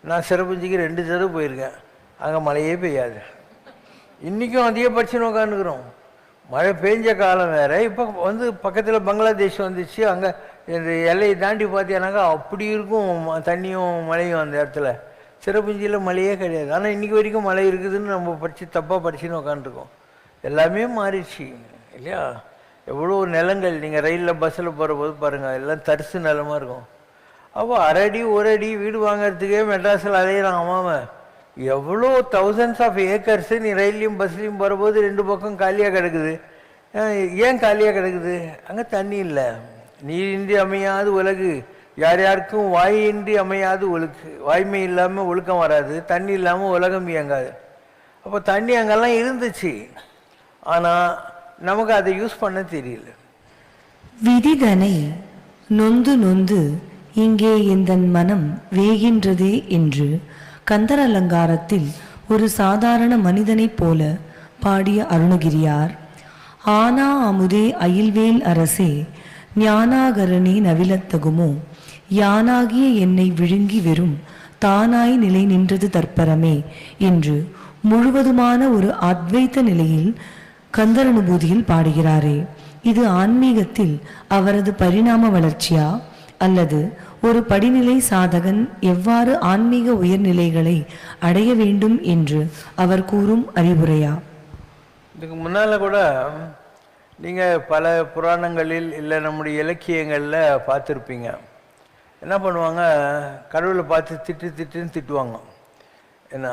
நான் சிறப்புஞ்சிக்கு 2 தடவை போயிருக்கேன், அங்கே மழையே பெய்யாது. இன்றைக்கும் அதையே படிச்சுன்னு உட்காந்துக்கிறோம். மழை பெஞ்ச காலம் வேறு. இப்போ வந்து பக்கத்தில் பங்களாதேஷ் வந்துச்சு, அங்கே இந்த எல்லையை தாண்டி பார்த்தீங்கன்னாக்கா அப்படி இருக்கும் தண்ணியும் மழையும் அந்த இடத்துல. சிறப்புஞ்சியில் மழையே கிடையாது. ஆனால் இன்றைக்கி வரைக்கும் மழை இருக்குதுன்னு நம்ம தப்பாக படிச்சுன்னு உட்காந்துருக்கோம். எல்லாமே மாறிடுச்சு இல்லையா? எவ்வளோ நிலங்கள், நீங்கள் ரயிலில் பஸ்ஸில் போகிற போது பாருங்கள், எல்லாம் தரிசு நிலமாக இருக்கும். அப்போ அரடி ஒரு அடி வீடு வாங்கிறதுக்கே மெட்ராஸில் அலையிறான் அவன். எவ்வளோ தௌசண்ட்ஸ் ஆஃப் ஏக்கர்ஸு நீ ரயில்லையும் பஸ்லையும் போகிறபோது 2 பக்கம் காலியாக கிடக்குது. ஏன் காலியாக கிடக்குது? அங்கே தண்ணி இல்லை. நீரின்றி அமையாது உலகு, யார் யாருக்கும் வாயின்றி அமையாது ஒழுக்கு. வாய்மை இல்லாமல் ஒழுக்கம் வராது, தண்ணி இல்லாமல் உலகம் இயங்காது. அப்போ தண்ணி அங்கெல்லாம் இருந்துச்சு, ஆனால் நமக்கு அதை யூஸ் பண்ண தெரியல. விதிதனை நொந்து நொந்து இங்கே எந்தன் மனம் வேகின்றதே என்று கந்தர் அலங்காரத்தில் ஒரு சாதாரண மனிதனைப் போல பாடிய அருணகிரியார், ஆனா அமுதே அயில்வேல் அரசே ஞானாகரணே நவிலத்தகுமோ யானாகிய என்னை விழுங்கி வெறும் தானாய் நிலை நின்றது தற்பரமே என்று முழுவதுமான ஒரு அத்வைத்த நிலையில் கந்தர் அனுபூதியில் பாடுகிறாரே. இது ஆன்மீகத்தில் அவரது பரிணாம வளர்ச்சியா அல்லது ஒரு படிநிலை சாதகன் எவ்வாறு ஆன்மீக உயர்நிலைகளை அடைய வேண்டும் என்று அவர் கூறும் அறிவுரையா? இதுக்கு முன்னால் கூட நீங்கள் பல புராணங்களில் இல்லை நம்முடைய இலக்கியங்களில் பார்த்துருப்பீங்க. என்ன பண்ணுவாங்க, கடவுளை பார்த்து திட்டுன்னு திட்டுவாங்க. ஏன்னா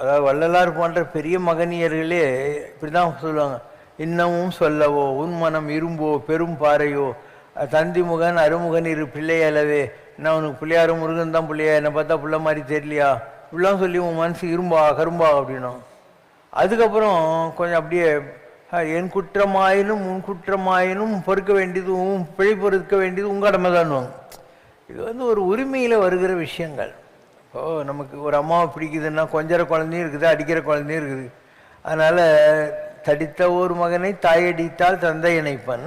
அதாவது வள்ளலார் போன்ற பெரிய மகனியர்களே இப்படி தான் சொல்லுவாங்க, இன்னமும் சொல்லவோ உன் மனம் இரும்போ பெரும் பாறையோ தந்தி முகன் அருமுகன் இரு பிள்ளை அளவே, என்ன உனக்கு பிள்ளையாரும் முருகன் தான் பிள்ளையா, என்னை பார்த்தா பிள்ளை மாதிரி தெரியலையா, இப்படிலாம் சொல்லி உன் மனசு இரும்பா கரும்பா அப்படின்னும். அதுக்கப்புறம் கொஞ்சம் அப்படியே என் குற்றமாயினும் உன் குற்றமாயினும் பொறுக்க வேண்டியது பிழை பொறுக்க வேண்டியது உங்கள் கடமை தான்வாங்க. இது வந்து ஒரு உரிமையில் வருகிற விஷயங்கள். இப்போது நமக்கு ஒரு அம்மாவை பிடிக்குதுன்னா கொஞ்சற குழந்தையும் இருக்குது, அடிக்கிற குழந்தையும் இருக்குது. அதனால் தடித்த ஒரு மகனை தாயடித்தால் தந்தை இணைப்பன்,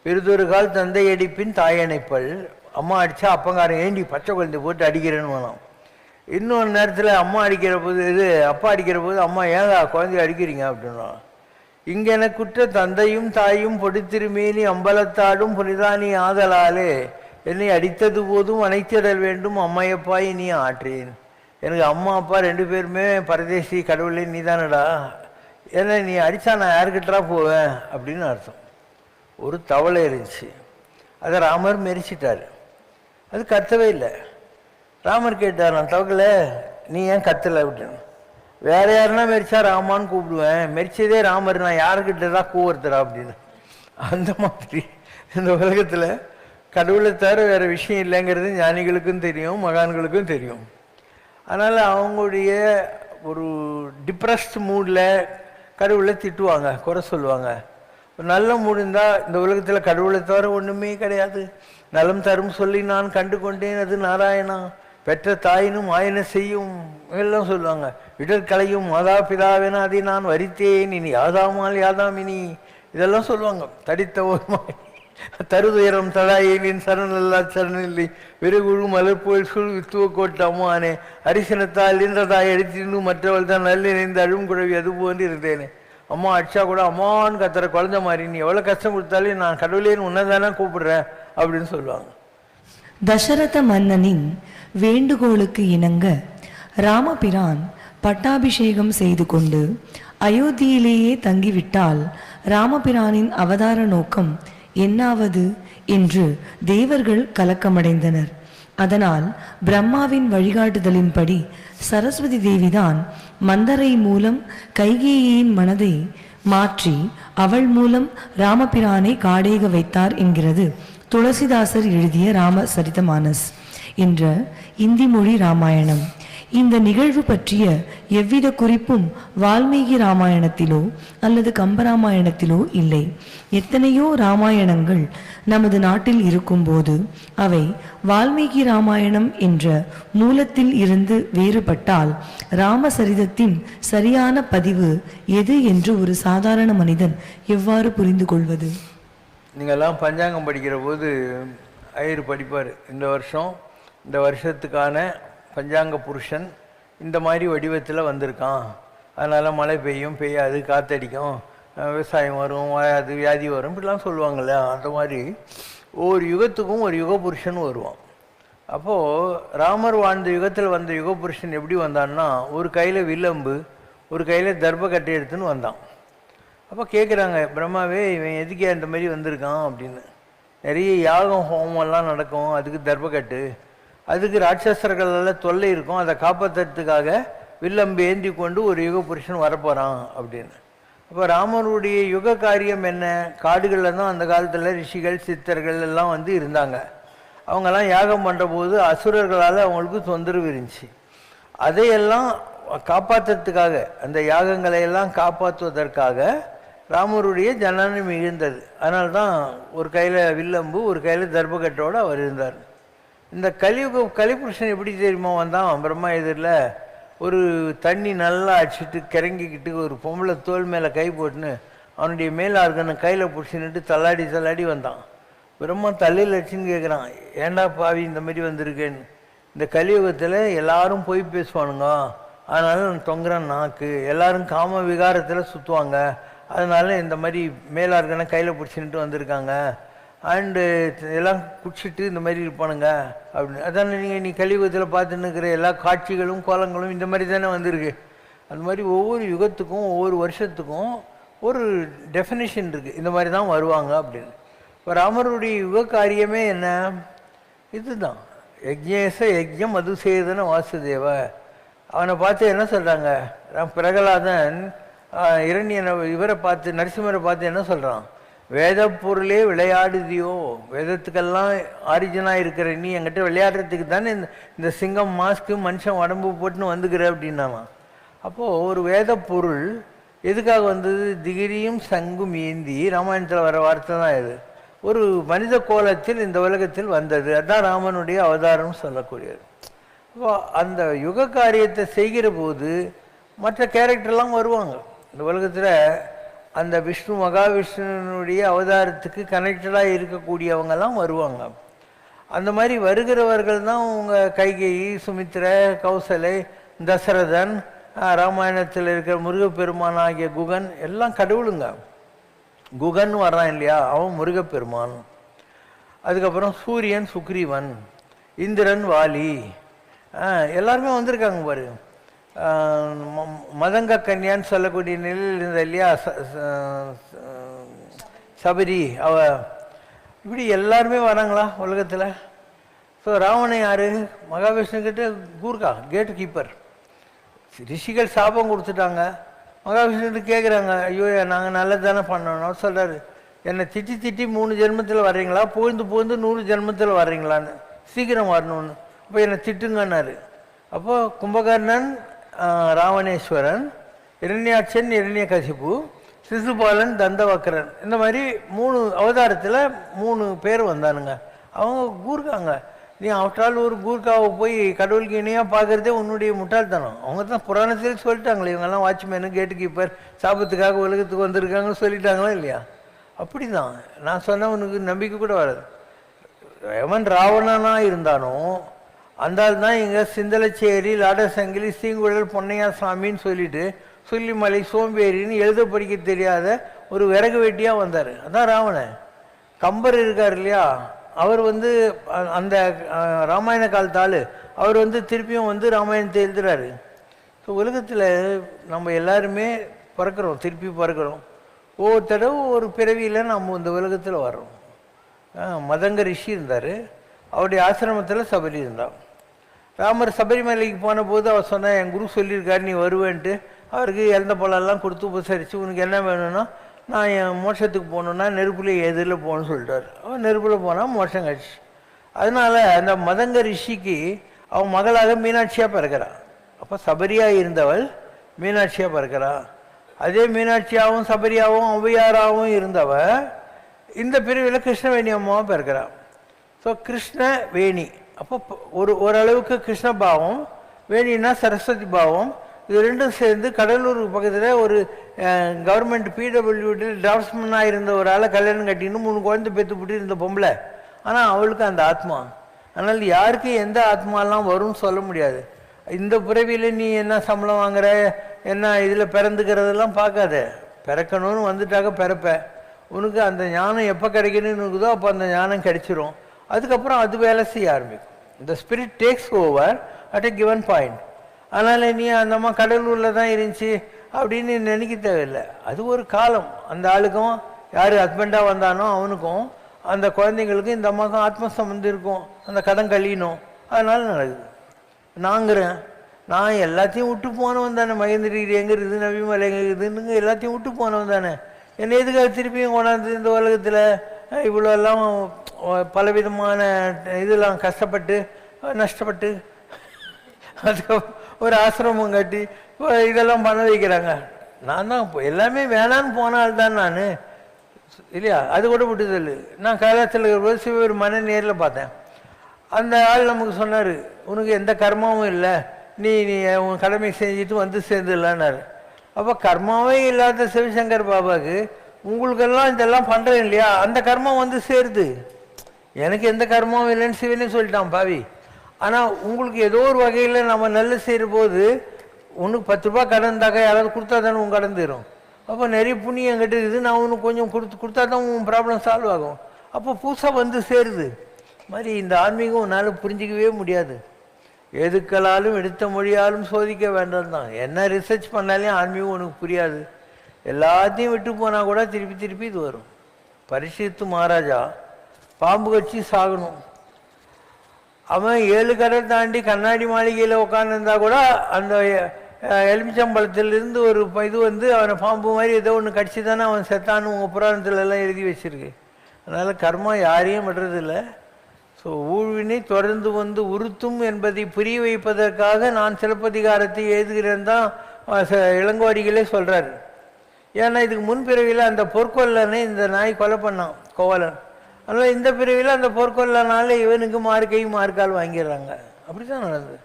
பெரிதொரு கால் தந்தை அடிப்பின் தாயணைப்பல். அம்மா அடித்தா அப்பங்காரன் ஏண்டி பச்சை குழந்தை போட்டு அடிக்கிறேன்னு வேணும். இன்னொரு நேரத்தில் அம்மா அடிக்கிற போது அப்பா அடிக்கிற போது அம்மா ஏங்க குழந்தைய அடிக்கிறீங்க அப்படின்னா, இங்கே எனக்குற்ற தந்தையும் தாயும் பொடித்திருமேனி அம்பலத்தாடும் புனிதானி ஆதலாலே என்னை அடித்தது போதும் அணைத்திடல் வேண்டும் அம்மையப்பாய் நீ ஆற்றேன். எனக்கு அம்மா அப்பா 2 பேருமே பரதேசி, கடவுளே நீ தானடா, ஏன்னா நீ அடித்தா நான் யாருக்கிட்டா போவேன் அப்படின்னு அர்த்தம். ஒரு தவளை இருந்துச்சு, அதை ராமர் மெரிச்சிட்டார். அது கத்தவே இல்லை. ராமர் கேட்டார், நான் தவக்கலை நீ ஏன் கத்தலை அப்படின்னு. வேற யாருன்னா மெரிச்சா ராமான்னு கூப்பிடுவேன், மெரிச்சதே ராமர், நான் யாருக்கிட்ட தான் கூவுறதுடா அப்படின்னு. அந்த மாதிரி இந்த உலகத்தில் கடவுளை தவிர வேறு விஷயம் இல்லைங்கிறது ஞானிகளுக்கும் தெரியும், மகான்களுக்கும் தெரியும். அதனால் அவங்களுடைய ஒரு டிப்ரெஸ்ட் மூடில் கடவுளை திட்டுவாங்க, குறை சொல்லுவாங்க. நல்ல மூடு இருந்தால் இந்த உலகத்தில் கடவுளை தவிர ஒன்றுமே கிடையாது. நலம் தரும் சொல்லி நான் கண்டு கொண்டேன் அது நாராயணா, பெற்ற தாயினும் ஆயன செய்யும் எல்லாம் சொல்லுவாங்க. இடர்களையும் மாதா பிதாவென அதை நான் வரித்தேன் இனி யாதாமால் யாதாமினி இதெல்லாம் சொல்லுவாங்க. தடித்த ஒரு தருதுயரம் தடாயின் சரணல்லா சரணில்லை விறகுழு மலர்போல் சுழ் வித்துவ கோட்டம்மானே அரிசனத்தால் நின்றதாய் அடித்திருந்து மற்றவள் தான் நல்ல இணைந்து அழும் குழவி அது போன்று இருந்தேனே. அம்மா அடிச்சா கூட அம்மான்னு கத்துற குழந்தை மாதிரி, நீ எவ்வளோ கஷ்டம் கொடுத்தாலும் நான் கடவுளேன்னு உன்னதானே கூப்பிடுறேன் அப்படின்னு சொல்லுவாங்க. தசரத மன்னனின் வேண்டுகோளுக்கு இணங்க ராமபிரான் பட்டாபிஷேகம் செய்து கொண்டு அயோத்தியிலேயே தங்கிவிட்டால் ராமபிரானின் அவதார நோக்கம் என்னாவது என்று தேவர்கள் கலக்கமடைந்தனர். அதனால் பிரம்மாவின் வழிகாட்டுதலின்படி சரஸ்வதி தேவிதான் மந்தரை மூலம் கைகேயியின் மனதை மாற்றி அவள் மூலம் ராமபிரானை காடேக வைத்தார் என்கிறது துளசிதாசர் எழுதிய ராமசரிதமானஸ் என்ற இந்தி மொழி ராமாயணம். இந்த நிகழ்வு பற்றிய எவ்வித குறிப்பும் வால்மீகி ராமாயணத்திலோ அல்லது கம்பராமாயணத்திலோ இல்லை. எத்தனையோ ராமாயணங்கள் நமது நாட்டில் இருக்கும்போது அவை வால்மீகி ராமாயணம் என்ற மூலத்தில் இருந்து வேறுபட்டால் ராமசரிதத்தின் சரியான பதிவு எது என்று ஒரு சாதாரண மனிதன் எவ்வாறு புரிந்து கொள்வது? நீங்கள்லாம் பஞ்சாங்கம் படிக்கிற போது ஐயர் படிப்பார், இந்த வருஷத்துக்கான பஞ்சாங்க புருஷன் இந்த மாதிரி வடிவத்தில் வந்திருக்கான், அதனால் மழை பெய்யும் பெய்யாது, காற்றடிக்கும், விவசாயம் வரும், அது வியாதி வரும், இப்படிலாம் சொல்லுவாங்கள்ல. அந்த மாதிரி ஒவ்வொரு யுகத்துக்கும் ஒரு யுக புருஷன் வருவான். அப்போது ராமர் வாழ்ந்த யுகத்தில் வந்த யுக புருஷன் எப்படி வந்தான்னா, ஒரு கையில் வில்லம்பு ஒரு கையில் தர்பக்கட்டை எடுத்துன்னு வந்தான். அப்போ கேட்குறாங்க, பிரம்மாவே இவன் எதுக்கே அந்த மாதிரி வந்திருக்கான் அப்படின்னு. நிறைய யாகம் ஹோமம்லாம் நடக்கும், அதுக்கு தர்பக்கட்டு, அதுக்கு ராட்சசர்களால் தொல்லை இருக்கும், அதை காப்பாற்றுறதுக்காக வில்லம்பு ஏந்தி கொண்டு ஒரு யுக புருஷன் வரப்போகிறான் அப்படின்னு. அப்போ ராமருடைய யுக காரியம் என்ன? காடுகளில் தான் அந்த காலத்தில் ரிஷிகள் சித்தர்கள் எல்லாம் வந்து இருந்தாங்க. அவங்கெல்லாம் யாகம் பண்ணுற போது அசுரர்களால் அவங்களுக்கு தொந்தரவு இருந்துச்சு. அதையெல்லாம் காப்பாற்றுறதுக்காக, அந்த யாகங்களை எல்லாம் காப்பாற்றுவதற்காக ராமருடைய ஜனனம் இருந்தது. அதனால தான் ஒரு கையில் வில்லம்பு ஒரு கையில் தர்பக்கட்டோடு அவர் இருந்தார். இந்த கலிபுருஷன் எப்படி தெரியுமா வந்தான்? பிரம்மா எதிரில் ஒரு தண்ணி நல்லா அடிச்சுட்டு கிறங்கிக்கிட்டு ஒரு பொம்பளை தோல் மேலே கை போட்டுன்னு அவனுடைய மேலார்கனை கையில் பிடிச்சின்னுட்டு தள்ளாடி வந்தான். பிரம்மா தலையில் அடிச்சுன்னு கேட்குறான், ஏண்டா பாவி இந்த மாதிரி வந்திருக்கேன்னு. இந்த கலியுகத்தில் எல்லாரும் போய் பேசுவானுங்க, அதனால நான் தொங்குறேன் நாக்கு, எல்லாரும் காம விகாரத்தில் சுற்றுவாங்க, அதனால இந்த மாதிரி மேலார்கனை கையில் பிடிச்சின்னுட்டு வந்திருக்காங்க, அண்டு எல்லாம் குடிச்சிட்டு இந்த மாதிரி இருப்பானுங்க அப்படின்னு. அதானே நீ கலியுகத்தில் பார்த்துன்னு இருக்கிற எல்லா காட்சிகளும் கோலங்களும் இந்த மாதிரி தானே வந்திருக்கு. அந்த மாதிரி ஒவ்வொரு யுகத்துக்கும் ஒவ்வொரு வருஷத்துக்கும் ஒரு டெஃபினேஷன் இருக்குது, இந்த மாதிரி தான் வருவாங்க அப்படின்னு. இப்போ ராமருடைய யுக காரியமே என்ன? இதுதான், யஜ்ஞேச யஜ்ஞம் மதுசேதன வாசுதேவ. அவனை பார்த்து என்ன சொல்கிறாங்க? பிரகலாதன் இவரை பார்த்து, நரசிம்மரை பார்த்து என்ன சொல்கிறான்? வேத பொருளே விளையாடுதியோ, வேதத்துக்கெல்லாம் ஆரிஜினாக இருக்கிற நீ என்கிட்ட விளையாடுறதுக்கு தானே இந்த சிங்கம் மாஸ்க்கு மனுஷன் உடம்பு போட்டுன்னு வந்துக்கிற அப்படின்னாமா. அப்போது ஒரு வேத பொருள் எதுக்காக வந்தது? திகிரியும் சங்கும் ஏந்தி, ராமாயணத்தில் வர வார்த்தை தான் இது. ஒரு மனித கோலத்தில் இந்த உலகத்தில் வந்தது, அதுதான் ராமனுடைய அவதாரம் சொல்லக்கூடியது. அப்போ அந்த யுக காரியத்தை செய்கிற போது மற்ற கேரக்டர்லாம் வருவாங்க. இந்த உலகத்தில் அந்த விஷ்ணு மகாவிஷ்ணுனுடைய அவதாரத்துக்கு கனெக்டடாக இருக்கக்கூடியவங்கெல்லாம் வருவாங்க. அந்த மாதிரி வருகிறவர்கள் தான் உங்கள் கைகேயி, சுமித்ர, கௌசலை, தசரதன், ராமாயணத்தில் இருக்கிற முருகப்பெருமான் ஆகிய குகன் எல்லாம் கடவுளுங்க. குகன் வர்றான் இல்லையா, அவன் முருகப்பெருமான். அதுக்கப்புறம் சூரியன் சுக்ரீவன், இந்திரன் வாலி, எல்லாருமே வந்திருக்காங்க பாரு. மதங்க கன்யான்னு சொல்லக்கூடிய நிலையில் இருந்த இல்லையா சபரி, அவ, இப்படி எல்லாருமே வராங்களா உலகத்தில். ஸோ ராவணன் யார்? மகாவிஷ்ணுக்கிட்ட கூர்க்கா, கேட்டு கீப்பர். ரிஷிகள் சாபம் கொடுத்துட்டாங்க. மகாவிஷ்ணுக்கிட்ட கேட்குறாங்க, ஐயோ நாங்கள் நல்லது தானே பண்ணணும் சொல்கிறாரு. என்னை திட்டி 3 ஜென்மத்தில் வர்றீங்களா, புகழ்ந்து 100 ஜென்மத்தில் வர்றீங்களான்னு, சீக்கிரம் வரணும்னு. அப்போ என்னை திட்டுங்கன்னாரு. அப்போது கும்பகர்ணன், ராவணேஸ்வரன், இரண்யாட்சன், இரண்யகசிபு, சிசுபாலன், தந்தவக்கரன், இந்த மாதிரி 3 அவதாரத்தில் 3 பேர் வந்தானுங்க. அவங்க கூர்க்காங்க. நீ அவற்றால் ஒரு கூர்க்காவை போய் கடவுளுக்கு இணையாக பார்க்குறதே உன்னுடைய முட்டாள்தனம். அவங்க தான் புராணத்தில் சொல்லிட்டாங்களே, இவங்கெல்லாம் வாட்ச்மேனு, கேட்டு கீப்பர், சாபத்துக்காக உலகத்துக்கு வந்திருக்காங்கன்னு சொல்லிட்டாங்களா இல்லையா? அப்படி தான் நான் சொன்ன உனக்கு நம்பிக்கை கூட வராது. எவன் ராவணனாக இருந்தானோ அந்த ஆள் தான் இங்கே சிந்தலச்சேரி, லாடசங்கிலி, சீங்குழல் பொன்னையா சாமின்னு சொல்லிட்டு சொல்லிமலை சோம்பேறின்னு எழுத படிக்க தெரியாத ஒரு விறகு வெட்டியாக வந்தார். அதான் ராவணன். கம்பர் இருக்கார் இல்லையா, அவர் வந்து அந்த ராமாயண காலத்தால் அவர் வந்து திருப்பியும் வந்து ராமாயணத்தை எழுதுறாரு. ஸோ உலகத்தில் நம்ம எல்லாருமே பிறக்கிறோம், திருப்பி பிறக்கிறோம். ஒவ்வொரு தடவை ஒரு பிறவியில் நம்ம இந்த உலகத்தில் வர்றோம். மதங்க ரிஷி இருந்தார். அவருடைய ஆசிரமத்தில் சபரி இருந்தான். ராமர் சபரிமலைக்கு போன போது அவர் சொன்னால், என் குரு சொல்லியிருக்காரு நீ வருவேன்ட்டு. அவருக்கு இறந்த பழம்லாம் கொடுத்து உபசரித்து, உனக்கு என்ன வேணும்னா, நான் என் மோட்சத்துக்கு போகணுன்னா நெருப்பில் எதிரில் போகணும்னு சொல்லிட்டார். அவன் நெருப்பில் போனால் மோட்சம் கழிச்சு. அதனால் அந்த மதங்க ரிஷிக்கு அவன் மகளாக மீனாட்சியாக பிறக்கிறான். அப்போ சபரியாக இருந்தவள் மீனாட்சியாக பிறக்கிறான். அதே மீனாட்சியாகவும் சபரியாகவும் ஔவையாராகவும் இருந்தவ இந்த பிரிவில் கிருஷ்ணவேணி அம்மாவும் பிறக்கிறான். ஸோ கிருஷ்ணவேணி, அப்போ ஓரளவுக்கு கிருஷ்ண பாவம், வேணின்னா சரஸ்வதி பாவம், இது ரெண்டும் சேர்ந்து கடலூர் பக்கத்தில் ஒரு கவர்மெண்ட் பிடபிள்யூடி டிராஃப்ட்ஸ்மேனாக இருந்த ஒரு ஆளை கல்யாணம் கட்டின்னு 3 குழந்தை பெற்று போட்டு இருந்த பொம்பளை. ஆனால் அவளுக்கு அந்த ஆத்மா. அதனால் யாருக்கு எந்த ஆத்மாலாம் வரும்னு சொல்ல முடியாது. இந்த பிறவியில் நீ என்ன சம்பளம் வாங்குற, என்ன இதில் பிறந்துக்கிறதெல்லாம் பார்க்காத. பிறக்கணும்னு வந்துட்டாக்க பிறப்ப. உனக்கு அந்த ஞானம் எப்போ கிடைக்கணும்னு இருக்குதோ அப்போ அந்த ஞானம் கிடைச்சிரும். அதுக்கப்புறம் அது வேலை செய்ய ஆரம்பிக்கும். இந்த spirit takes over at a given point. அதனால் நீ அந்த அம்மா கடலூரில் தான் இருந்துச்சு அப்படின்னு நினைக்க தேவையில்லை. அது ஒரு காலம். அந்த ஆளுக்கும் யார் ஹஸ்பண்டாக வந்தானோ அவனுக்கும் அந்த குழந்தைங்களுக்கும் இந்த அம்மாவுக்கும் ஆத்ம சம்பந்தம் இருக்கும். அந்த கடன் கழியணும். அதனால் நடக்குது. நாங்கிறேன், நான் எல்லாத்தையும் விட்டு போனவன் தானே. மகேந்திரகிரி எங்கே இருக்குது, நபிமலை எங்கே இருக்குதுன்னு எல்லாத்தையும் விட்டு போனவன் தானே. என்னை எதுக்காக திருப்பியும் கொண்டாந்து இந்த உலகத்தில் இவ்வளோலாம் பலவிதமான இதெல்லாம் கஷ்டப்பட்டு நஷ்டப்பட்டு அதுக்கு ஒரு ஆசிரமம் கட்டி இதெல்லாம் பண்ண வைக்கிறாங்க. நான் தான் எல்லாமே வேணான்னு போனால் தான் நான் இல்லையா. அது கூட விட்டுதல். நான் கைலாசத்தில் இருக்கிற சிவபெரு மன நேரில் பார்த்தேன். அந்த ஆள் நமக்கு சொன்னார், உனக்கு எந்த கர்மாவும் இல்லை, நீ உன் கடமை செஞ்சுட்டு வந்து சேர்ந்துடலான்னாரு. அப்போ கர்மாவே இல்லாத சிவசங்கர் பாபாவுக்கு உங்களுக்கெல்லாம் இதெல்லாம் பண்ணுறேன் இல்லையா, அந்த கர்மம் வந்து சேருது. எனக்கு எந்த கர்மாவும் இல்லைன்னு சிவனே சொல்லிட்டான் பாவி. ஆனால் உங்களுக்கு ஏதோ ஒரு வகையில் நம்ம நல்ல செய்கிற போது உனக்கு 10 ரூபா கடன் இருந்தாக்கா யாராவது கொடுத்தா தானே உன் கடன் தரும். அப்போ நிறைய புண்ணியம் என்கிட்ட இருக்குது, நான் உனக்கு கொஞ்சம் கொடுத்தா தான் உன் ப்ராப்ளம் சால்வ் ஆகும். அப்போ புதுசாக வந்து சேருது. மாதிரி இந்த ஆன்மீகம் உன்னால் புரிஞ்சிக்கவே முடியாது. எதுக்களாலும் எடுத்த மொழியாலும் சோதிக்க வேண்டாம் தான். என்ன ரிசர்ச் பண்ணாலும் ஆன்மீகம் உனக்கு புரியாது. எல்லாத்தையும் விட்டு போனால் கூட திருப்பி திருப்பி இது வரும். பரிசுத்து மகாராஜா பாம்பு கட்சி சாகணும். அவன் 7 கடல் தாண்டி கண்ணாடி மாளிகையில் உட்காந்துருந்தா கூட அந்த எலுமிச்சம்பழத்திலிருந்து ஒரு இது வந்து அவனை பாம்பு மாதிரி ஏதோ ஒன்று கடிச்சு தானே அவன் செத்தான்னு உங்கள் புராணத்துலலாம் எழுதி வச்சிருக்கு. அதனால் கர்மா யாரையும் விடுறதில்லை. ஸோ ஊழ்வினை தொடர்ந்து வந்து உறுத்தும் என்பதை புரிய வைப்பதற்காக நான் சிலப்பதிகாரத்தை எழுதுகிறேன் தான் இளங்கோடிகளே சொல்கிறார். ஏன்னா இதுக்கு முன்பிறவியில் அந்த பொற்கொல்லனை இந்த நாய் கொலை பண்ணான், கோவலன். அதனால் இந்த பிறவியில் அந்த பொற்கொல்லனால இவனுக்கு மார்க்கால் வாங்கிடுறாங்க. அப்படி தான் நடந்தது.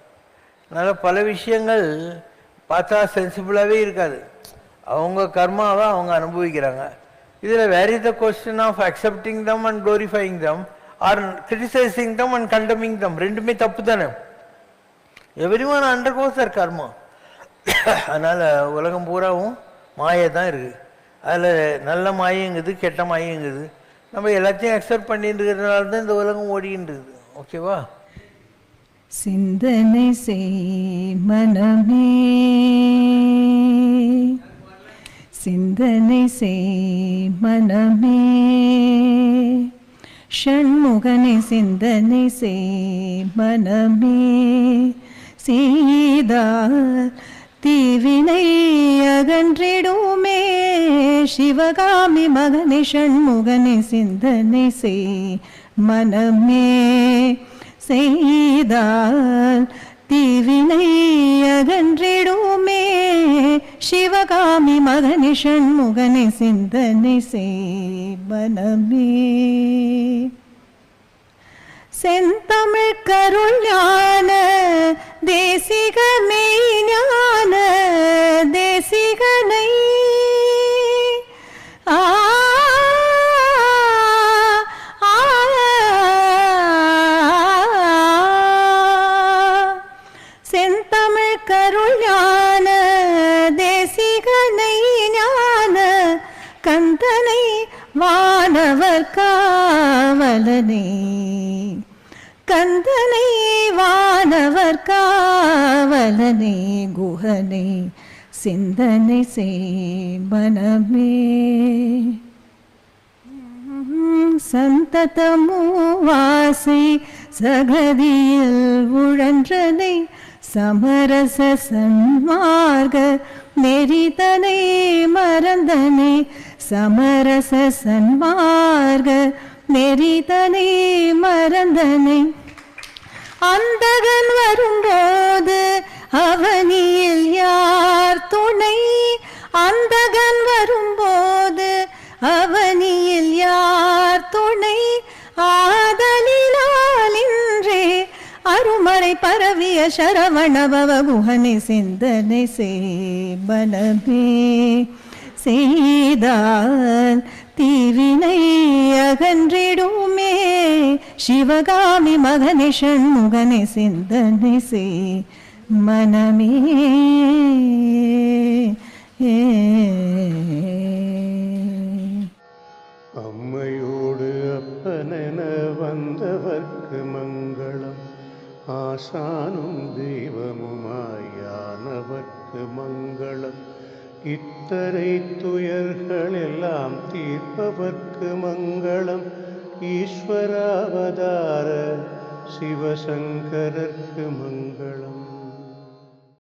அதனால் பல விஷயங்கள் பார்த்தா சென்சிபிளாகவே இருக்காது. அவங்க கர்மாவை அவங்க அனுபவிக்கிறாங்க. இதில் where is the question of accepting them and glorifying them or criticising them and condemning them. ரெண்டுமே தப்பு தானே. Everyone undergoes their karma. அதனால் உலகம் பூராவும் மாயை தான் இருக்குது. அதில் நல்ல மாயங்குது, கெட்ட மாயங்குது. நம்ம எல்லாத்தையும் அக்செப்ட் பண்ணிட்டு இருக்கிறதுனால தான் இந்த உலகம் ஓடின்னு இருக்குது. ஓகேவா? சிந்தனை செய் மனமே, சிந்தனை செய் மனமே, ஷண்முகனை சிந்தனை செய் மனமே, சீதா தீவினை அகன்றிடுமே, சிவகாமி மகனை ஷண்முகனை சிந்தனை செய் மனமே, செய்தால் தீவினை அகன்றிடுமே, சிவகாமி மகனை ஷண்முகனை சிந்தனை செய் மனமே. செந்தமிழ் கருள் ஞான தேசிக மெய்ஞான தேசிகனை செந்தமிழ் கருள் ஞான தேசிகனை ஞான கந்தனை வானவர் காவலனே, கந்தனை வானவர் காவலனே, குஹனை சிந்தனை செய் மனமே. சந்ததமூவாசை சகதியில் உழன்றனை சமரச சன்மார்க நெறிதனை மறந்தனை சமரச சன்மார்க நெறிதனை மறந்தனை அந்தகன் வரும்போது அவனியில் யார் துணை அந்தகன் வரும்போது அவனியில் யார் துணை ஆதலினாலின்றே அருமறை பரவிய சரவணபவ குஹனை சிந்தனை சேமனமே செய்தால் தீவினை அகன்றிடுமே சிவகாமி மகனை ஷண்முகனை சிந்தனை செய் மனமே அம்மையோடு அப்பனென வந்தவர்க்கு மங்களம் ஆசானும் தெய்வமுமாயானவர்க்கு மங்களம் இத்தனை துயர்கள் எல்லாம் தீர்ப்பவர்க்கு மங்களம் ஈஸ்வராவதார சிவசங்கரர்க்கு மங்களம்.